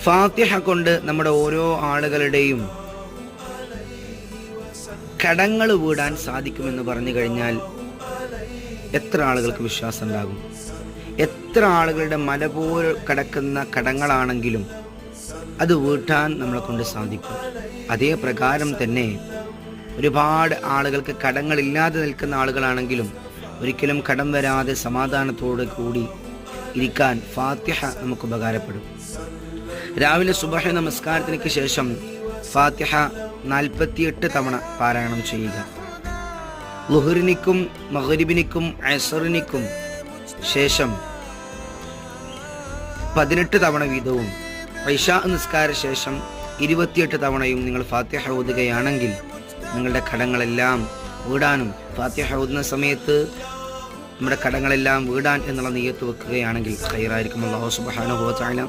ഫാത്തിഹ കൊണ്ട് നമ്മുടെ ഓരോ ആളുകളുടെയും കടങ്ങൾ വീടാൻ സാധിക്കുമെന്ന് പറഞ്ഞു കഴിഞ്ഞാൽ എത്ര ആളുകൾക്ക് വിശ്വാസം ഉണ്ടാകും? എത്ര ആളുകളുടെ മല പോലെ കിടക്കുന്ന കടങ്ങളാണെങ്കിലും അത് വീട്ടാൻ നമ്മളെ കൊണ്ട് സാധിക്കും. അതേ പ്രകാരം തന്നെ ഒരുപാട് ആളുകൾക്ക് കടങ്ങളില്ലാതെ നിൽക്കുന്ന ആളുകളാണെങ്കിലും ഒരിക്കലും കടം വരാതെ സമാധാനത്തോട് കൂടി ഇരിക്കാൻ ഫാത്തിഹ നമുക്ക് ഉപകാരപ്പെടും. രാവിലെ സുബഹി നമസ്കാരത്തിനു ശേഷം ഫാത്തിഹ 48 തവണ പാരായണം ചെയ്യുക. ളുഹ്റിനിക്കും മഗ്രിബിനിക്കും അസ്റിനിക്കും ശേഷം 18 തവണ വീതവും ഇശാ നിസ്കാര ശേഷം 28 തവണയും നിങ്ങൾ ഫാത്തിഹ ഓതുകയാണെങ്കിൽ നിങ്ങളുടെ കടങ്ങളെല്ലാം വീടാനും, ഫാത്തിഹ ഓതുന്ന സമയത്ത് നമ്മുടെ കടങ്ങളെല്ലാം വീടാൻ എന്നുള്ള നിയ്യത്ത് വെക്കുകയാണെങ്കിൽ ഖൈറായിരിക്കും. അല്ലാഹു സുബ്ഹാനഹു വ തആല